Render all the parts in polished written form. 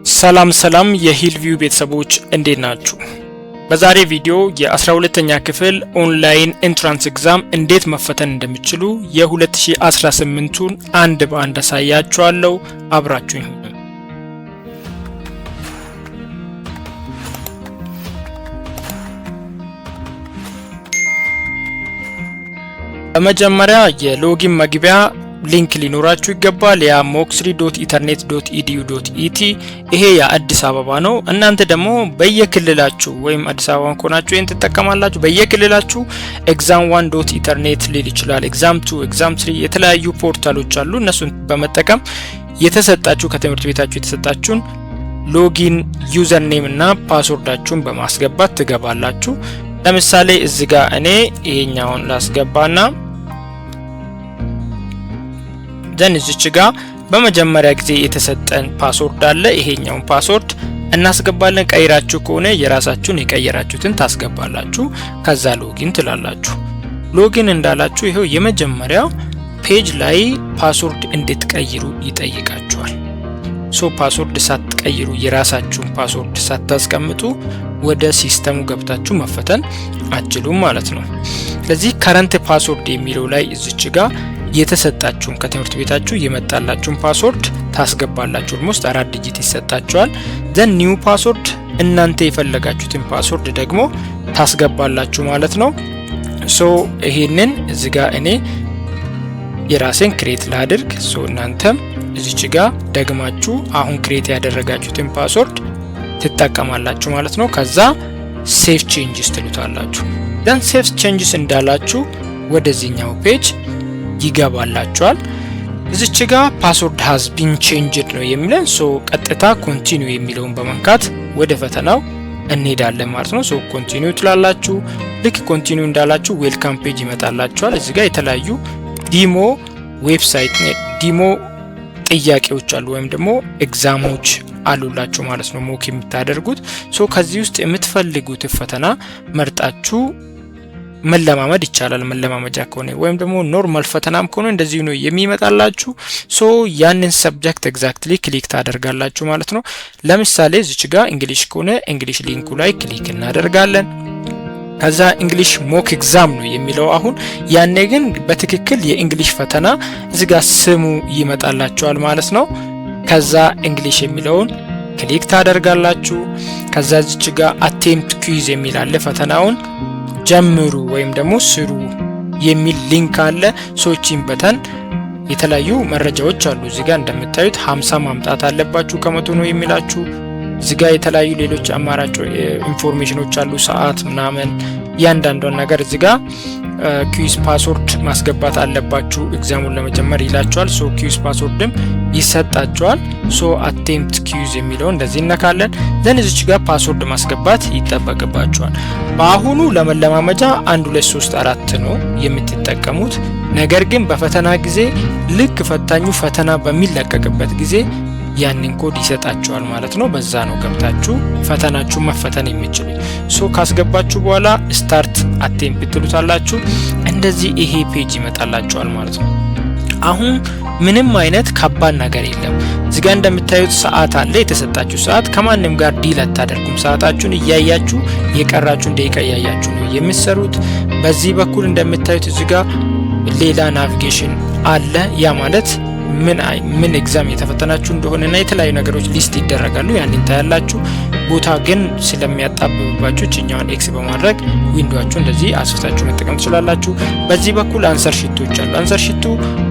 ሰላም የሂልቪው ቤተሰቦች እንዴት ናችሁ? በዛሬ ቪዲዮ የ12ኛ ክፍል ኦንላይን ኤንትራንስ ኤግዛም እንዴት መፈተን እንደሚችሉ የ2018ቱን አንድ በአንድ አሳያችኋለሁ። አብራችሁኝ ሁኑ። በመጀመሪያ የሎጊን መግቢያ ሊንክ ሊኖራችሁ ይገባል። ያ moksri.ethernet.edu.et ይሄ የአዲስ አበባ ነው። እናንተ ደግሞ በየክልላችሁ ወይም አዲስ አበባ ከሆናችሁ ይሄን ትጠቀማላችሁ። በየክልላችሁ exam1.ethernet ሊል ይችላል፣ exam2፣ exam3 የተለያዩ ፖርታሎች አሉ። እነሱን በመጠቀም የተሰጣችሁ ከትምህርት ቤታችሁ የተሰጣችሁን ሎጊን ዩዘር ኔም እና ፓስወርዳችሁን በማስገባት ትገባላችሁ። ለምሳሌ እዚህ ጋር እኔ ይሄኛውን ላስገባና ዘን እዚች ጋር በመጀመሪያ ጊዜ የተሰጠን ፓስወርድ አለ። ይሄኛውን ፓስወርድ እናስገባለን። ቀይራችሁ ከሆነ የራሳችሁን የቀየራችሁትን ታስገባላችሁ። ከዛ ሎጊን ትላላችሁ። ሎጊን እንዳላችሁ ይሄው የመጀመሪያው ፔጅ ላይ ፓስወርድ እንድትቀይሩ ይጠይቃችኋል። ፓስወርድ ሳትቀይሩ የራሳችሁን ፓስወርድ ሳታስቀምጡ ወደ ሲስተሙ ገብታችሁ መፈተን አትችሉም ማለት ነው። ስለዚህ ከረንት ፓስወርድ የሚለው ላይ እዚች ጋር የተሰጣችሁን ከትምህርት ቤታችሁ የመጣላችሁን ፓስወርድ ታስገባላችሁ። ኦልሞስት 4 ዲጂት ይሰጣችኋል። ዘን ኒው ፓስወርድ እናንተ የፈለጋችሁትን ፓስወርድ ደግሞ ታስገባላችሁ ማለት ነው። ይሄንን እዚህ ጋር እኔ የራሴን ክሬት ላድርግ። እናንተም እዚች ጋር ደግማችሁ አሁን ክሬት ያደረጋችሁትን ፓስወርድ ትጠቀማላችሁ ማለት ነው። ከዛ ሴቭ ቼንጅስ ትሉታላችሁ። ዘን ሴቭ ቼንጅስ እንዳላችሁ ወደዚህኛው ፔጅ ይገባላችኋል። እዚች ጋር ፓስወርድ ሃዝ ቢን ቼንጅድ ነው የሚለን። ቀጥታ ኮንቲኒው የሚለውን በመንካት ወደ ፈተናው እንሄዳለን ማለት ነው። ኮንቲኒው ትላላችሁ። ልክ ኮንቲኒው እንዳላችሁ ዌልካም ፔጅ ይመጣላችኋል። እዚህ ጋር የተለያዩ ዲሞ ዌብሳይት ዲሞ ጥያቄዎች አሉ ወይም ደግሞ ኤግዛሞች አሉላችሁ ማለት ነው። ሞክ የምታደርጉት ከዚህ ውስጥ የምትፈልጉት ፈተና መርጣችሁ መለማመድ ይቻላል። መለማመጃ ከሆነ ወይም ደግሞ ኖርማል ፈተናም ከሆነ እንደዚህ ነው የሚመጣላችሁ። ያንን ሰብጀክት ኤግዛክትሊ ክሊክ ታደርጋላችሁ ማለት ነው። ለምሳሌ እዚች ጋር እንግሊሽ ከሆነ እንግሊሽ ሊንኩ ላይ ክሊክ እናደርጋለን። ከዛ እንግሊሽ ሞክ ኤግዛም ነው የሚለው አሁን። ያኔ ግን በትክክል የእንግሊሽ ፈተና እዚህ ጋር ስሙ ይመጣላችኋል ማለት ነው። ከዛ እንግሊሽ የሚለውን ክሊክ ታደርጋላችሁ። ከዛ እዚች ጋር አቴምፕት ኩዊዝ የሚል አለ። ፈተናውን ጀምሩ ወይም ደግሞ ስሩ የሚል ሊንክ አለ። ሶቺን በተን የተለያዩ መረጃዎች አሉ። እዚህ ጋር እንደምታዩት 50 ማምጣት አለባችሁ ከመቶ ነው የሚላችሁ። እዚህ ጋር የተለያዩ ሌሎች አማራጭ ኢንፎርሜሽኖች አሉ፣ ሰዓት ምናምን እያንዳንዷን ነገር እዚህ ጋር ኩዊዝ ፓስወርድ ማስገባት አለባችሁ ኤግዛሙን ለመጀመር ይላችኋል። ኩዊዝ ፓስወርድም ይሰጣችኋል። አቴምፕት ኩዊዝ የሚለው እንደዚህ እነካለን። ዘን እዚች ጋር ፓስወርድ ማስገባት ይጠበቅባችኋል። በአሁኑ ለመለማመጃ 1 2 3 4 ነው የምትጠቀሙት። ነገር ግን በፈተና ጊዜ ልክ ፈታኙ ፈተና በሚለቀቅበት ጊዜ ያንን ኮድ ይሰጣችኋል ማለት ነው። በዛ ነው ገብታችሁ ፈተናችሁ መፈተን የሚችሉት። ካስገባችሁ በኋላ ስታርት አቴምፕት ትሉታላችሁ። እንደዚህ ይሄ ፔጅ ይመጣላችኋል ማለት ነው። አሁን ምንም አይነት ከባድ ነገር የለም። እዚህ ጋር እንደምታዩት ሰዓት አለ። የተሰጣችሁ ሰዓት ከማንም ጋር ዲል አታደርጉም። ሰዓታችሁን እያያችሁ የቀራችሁን ደቂቃ እያያችሁ ነው የምትሰሩት። በዚህ በኩል እንደምታዩት እዚህ ጋር ሌላ ናቪጌሽን አለ። ያ ማለት ምን ኤግዛም የተፈተናችሁ እንደሆነና የተለያዩ ነገሮች ሊስት ይደረጋሉ። ያንን ታያላችሁ። ቦታ ግን ስለሚያጣብባችሁ እኛውን ኤክስ በማድረግ ዊንዶዋችሁ እንደዚህ አስፍታችሁ መጠቀም ትችላላችሁ። በዚህ በኩል አንሰር ሺቶች አሉ። አንሰር ሺቱ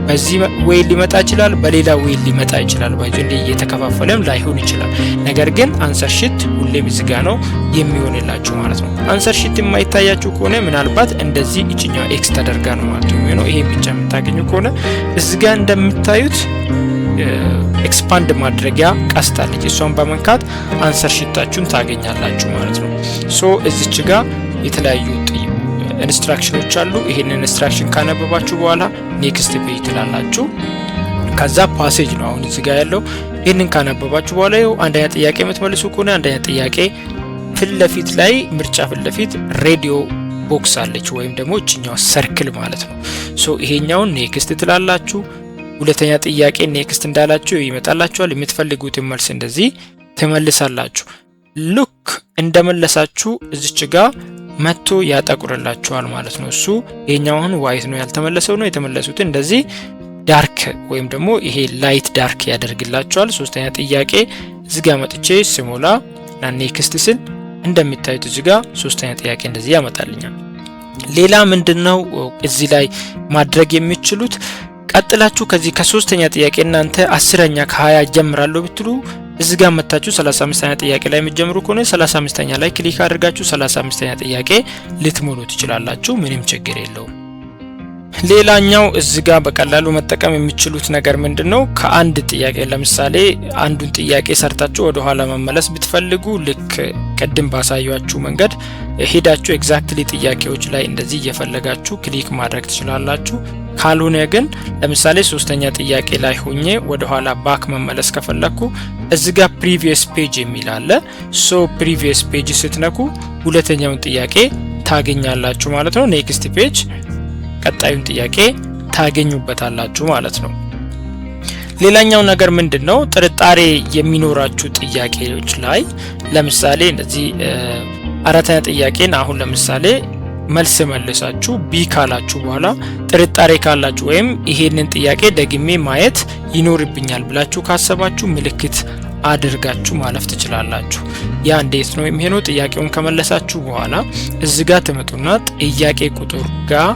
በዚህ ዌይ ሊመጣ ይችላል፣ በሌላ ዌይ ሊመጣ ይችላል። ባይዞ እንደ እየተከፋፈለም ላይሆን ይችላል። ነገር ግን አንሰር ሺት ሁሌም እዚህ ጋር ነው የሚሆንላችሁ ማለት ነው። አንሰር ሺት የማይታያችሁ ከሆነ ምናልባት እንደዚህ እኛው ኤክስ ተደርጋ ነው ማለት ነው። ይሄ ብቻ የምታገኙ ከሆነ እዚህ ጋር እንደምታዩት ኤክስፓንድ ማድረጊያ ቀስታለች። እሷን በመንካት አንሰር ሺታችሁን ታገኛላችሁ ማለት ነው። እዚች ጋር የተለያዩ ኢንስትራክሽኖች አሉ። ይሄንን ኢንስትራክሽን ካነበባችሁ በኋላ ኔክስት ፔጅ ትላላችሁ። ከዛ ፓሴጅ ነው አሁን እዚህ ጋር ያለው። ይሄንን ካነበባችሁ በኋላ አንደኛ ጥያቄ የምትመልሱ ከሆነ አንደኛ ጥያቄ ፊትለፊት ላይ ምርጫ ፊትለፊት ሬዲዮ ቦክስ አለች ወይም ደግሞ እችኛው ሰርክል ማለት ነው። ይሄኛውን ኔክስት ትላላችሁ። ሁለተኛ ጥያቄ ኔክስት እንዳላችሁ ይመጣላችኋል። የምትፈልጉትን መልስ እንደዚህ ትመልሳላችሁ። ሉክ እንደመለሳችሁ እዚች ጋር መጥቶ ያጠቁርላችኋል ማለት ነው። እሱ የኛውን ዋይት ነው ያልተመለሰው ነው። የተመለሱትን እንደዚህ ዳርክ ወይም ደግሞ ይሄ ላይት ዳርክ ያደርግላችኋል። ሶስተኛ ጥያቄ እዚህ ጋር መጥቼ ስሞላ እና ኔክስት ስል እንደሚታዩት እዚህ ጋር ሶስተኛ ጥያቄ እንደዚህ ያመጣልኛል። ሌላ ምንድነው እዚህ ላይ ማድረግ የሚችሉት? ቀጥላችሁ ከዚህ ከሶስተኛ ጥያቄ እናንተ 10ኛ ከ20 ጀምራለሁ ብትሉ እዚህ ጋር መጣችሁ 35ኛ ጥያቄ ላይ የምትጀምሩ ከሆነ 35ኛ ላይ ክሊክ አድርጋችሁ 35ኛ ጥያቄ ልትሞሉ ትችላላችሁ። ምንም ችግር የለውም። ሌላኛው እዚህ ጋር በቀላሉ መጠቀም የሚችሉት ነገር ምንድነው? ከአንድ ጥያቄ ለምሳሌ አንዱን ጥያቄ ሰርታችሁ ወደ ኋላ መመለስ ብትፈልጉ ልክ ቀደም ባሳያችሁ መንገድ ሄዳችሁ ኤግዛክትሊ ጥያቄዎች ላይ እንደዚህ እየፈለጋችሁ ክሊክ ማድረግ ትችላላችሁ። ካልሆነ ግን ለምሳሌ ሶስተኛ ጥያቄ ላይ ሆኜ ወደ ኋላ ባክ መመለስ ከፈለኩ እዚህ ጋር ፕሪቪየስ ፔጅ የሚል አለ። ሶ ፕሪቪየስ ፔጅ ስትነኩ ሁለተኛውን ጥያቄ ታገኛላችሁ ማለት ነው። ኔክስት ፔጅ ቀጣዩን ጥያቄ ታገኙበታላችሁ ማለት ነው። ሌላኛው ነገር ምንድነው? ጥርጣሬ የሚኖራችሁ ጥያቄዎች ላይ ለምሳሌ እንደዚህ አራተኛ ጥያቄን አሁን ለምሳሌ መልስ መልሳችሁ ቢ ካላችሁ በኋላ ጥርጣሬ ካላችሁ ወይም ይሄንን ጥያቄ ደግሜ ማየት ይኖርብኛል ብላችሁ ካሰባችሁ ምልክት አድርጋችሁ ማለፍ ትችላላችሁ። ያ እንዴት ነው የሚሆነው? ጥያቄውን ከመለሳችሁ በኋላ እዚህ ጋር ትመጡና ጥያቄ ቁጥር ጋር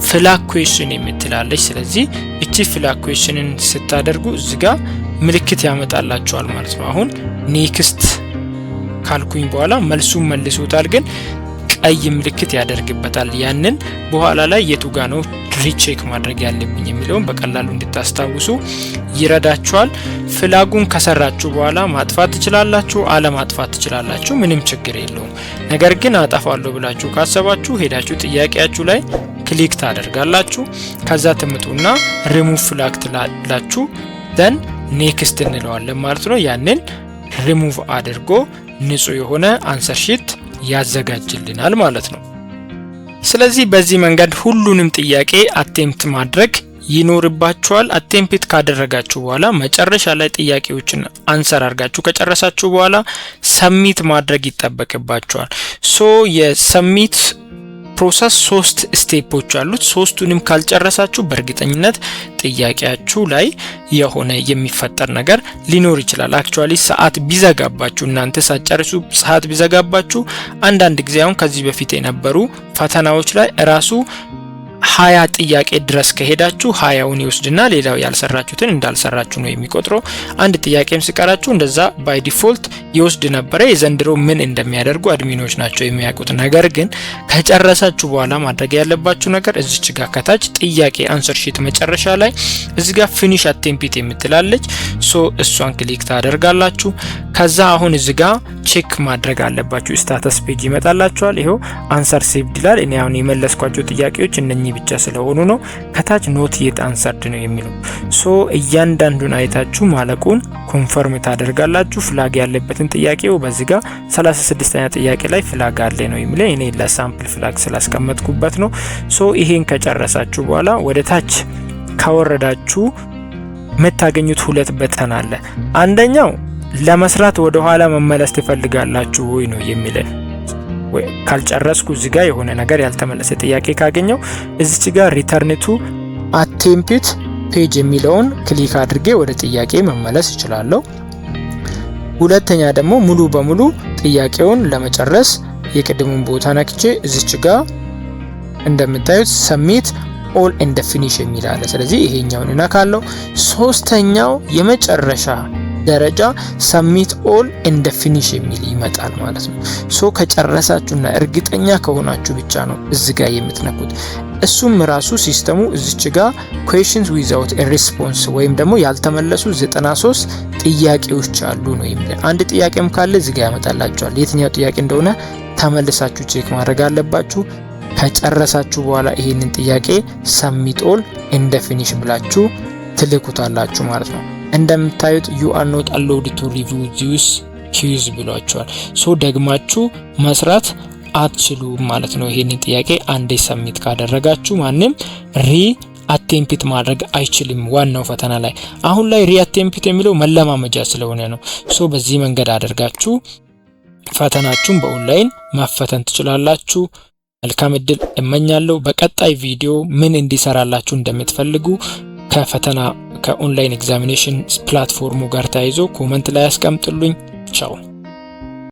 ፍላግ ኩዌስችን የምትላለች። ስለዚህ እቺ ፍላግ ኩዌስችንን ስታደርጉ እዚህ ጋር ምልክት ያመጣላችኋል ማለት ነው። አሁን ኔክስት ካልኩኝ በኋላ መልሱን መልሶታል፣ ግን ቀይ ምልክት ያደርግበታል። ያንን በኋላ ላይ የቱ ጋር ነው ሪቼክ ማድረግ ያለብኝ የሚለውን በቀላሉ እንድታስታውሱ ይረዳችኋል። ፍላጉን ከሰራችሁ በኋላ ማጥፋት ትችላላችሁ፣ አለማጥፋት ትችላላችሁ። ምንም ችግር የለውም። ነገር ግን አጠፋለሁ ብላችሁ ካሰባችሁ ሄዳችሁ ጥያቄያችሁ ላይ ክሊክ ታደርጋላችሁ። ከዛ ትምጡና ሪሙቭ ፍላግ ትላላችሁ። ደን ኔክስት እንለዋለን ማለት ነው። ያንን ሪሙቭ አድርጎ ንጹህ የሆነ አንሰር ሺት ያዘጋጅልናል ማለት ነው። ስለዚህ በዚህ መንገድ ሁሉንም ጥያቄ አቴምፕት ማድረግ ይኖርባችኋል። አቴምፕት ካደረጋችሁ በኋላ መጨረሻ ላይ ጥያቄዎችን አንሰር አድርጋችሁ ከጨረሳችሁ በኋላ ሰሚት ማድረግ ይጠበቅባችኋል። ሶ የሰሚት ፕሮሰስ 3 ስቴፖች አሉት። ሶስቱንም ካልጨረሳችሁ በእርግጠኝነት ጥያቄያችሁ ላይ የሆነ የሚፈጠር ነገር ሊኖር ይችላል። አክቹአሊ ሰዓት ቢዘጋባችሁ እናንተ ሳትጨርሱ ሰዓት ቢዘጋባችሁ አንዳንድ ጊዜ አሁን ከዚህ በፊት የነበሩ ፈተናዎች ላይ ራሱ 20 ጥያቄ ድረስ ከሄዳችሁ 20ውን ይወስድና ሌላው ያልሰራችሁትን እንዳልሰራችሁ ነው የሚቆጥረው። አንድ ጥያቄም ሲቀራችሁ እንደዛ ባይ ዲፎልት ይወስድ ነበር። የዘንድሮ ምን እንደሚያደርጉ አድሚኖች ናቸው የሚያውቁት። ነገር ግን ከጨረሳችሁ በኋላ ማድረግ ያለባችሁ ነገር እዚች ጋር ከታች ጥያቄ አንሰር ሺት መጨረሻ ላይ እዚህ ጋር ፊኒሽ አቴምፕት የምትላለች። ሶ እሷን ክሊክ ታደርጋላችሁ። ከዛ አሁን እዚህ ጋር ቼክ ማድረግ አለባችሁ። ስታተስ ፔጅ ይመጣላችኋል። ይሄው አንሰር ሴቭድ ይላል። እኔ አሁን የመለስኳቸው ጥያቄዎች እነኚህ ብቻ ስለሆኑ ነው። ከታች ኖት የት አንሰርድ ነው የሚለው። ሶ እያንዳንዱን አይታችሁ ማለቁን ኮንፈርም ታደርጋላችሁ። ፍላግ ያለበትን ጥያቄው በዚህ ጋር 36ኛ ጥያቄ ላይ ፍላግ አለ ነው የሚለው። እኔ ለሳምፕል ፍላግ ስላስቀመጥኩበት ነው። ሶ ይሄን ከጨረሳችሁ በኋላ ወደ ታች ካወረዳችሁ የምታገኙት 2 በተን አለ። አንደኛው ለመስራት ወደ ኋላ መመለስ ትፈልጋላችሁ ወይ ነው የሚለው። ወይ ካልጨረስኩ እዚህ ጋር የሆነ ነገር ያልተመለሰ ጥያቄ ካገኘው እዚች ጋር ሪተርን ቱ አቴምፕት ፔጅ የሚለውን ክሊክ አድርጌ ወደ ጥያቄ መመለስ እችላለሁ። ሁለተኛ ደግሞ ሙሉ በሙሉ ጥያቄውን ለመጨረስ የቅድሙን ቦታ ነክቼ እዚች ጋር እንደምታዩት ሰሚት ኦል ኤንድ ፊኒሽ የሚል አለ። ስለዚህ ይሄኛውን እነካለሁ። ሶስተኛው የመጨረሻ ደረጃ ሰሚት ኦል ኤንድ ፊኒሽ የሚል ይመጣል ማለት ነው። ሶ ከጨረሳችሁና እርግጠኛ ከሆናችሁ ብቻ ነው እዚህ ጋር የምትነኩት። እሱም ራሱ ሲስተሙ እዚች ጋር questions without a response ወይም ደግሞ ያልተመለሱ 93 ጥያቄዎች አሉ ነው የሚለው። አንድ ጥያቄም ካለ እዚህ ጋር ያመጣላችኋል። የትኛው ጥያቄ እንደሆነ ተመልሳችሁ ቼክ ማድረግ አለባችሁ። ከጨረሳችሁ በኋላ ይሄንን ጥያቄ ሰሚት ኦል ኤንድ ፊኒሽ ብላችሁ ትልኩታላችሁ ማለት ነው። እንደምታዩት you are not allowed to review this quiz ብሏቸዋል። ሶ ደግማችሁ መስራት አትችሉም ማለት ነው። ይሄንን ጥያቄ አንዴ ሰሚት ካደረጋችሁ ማንም አቴምፕት ማድረግ አይችልም ዋናው ፈተና ላይ። አሁን ላይ ሪአቴምፕት የሚለው መለማመጃ ስለሆነ ነው። ሶ በዚህ መንገድ አድርጋችሁ ፈተናችሁን በኦንላይን ማፈተን ትችላላችሁ። መልካም እድል እመኛለሁ። በቀጣይ ቪዲዮ ምን እንዲሰራላችሁ እንደምትፈልጉ ከፈተና ከኦንላይን ኤግዛሚኔሽን ፕላትፎርሙ ጋር ተያይዞ ኮመንት ላይ አስቀምጡልኝ። ቻው።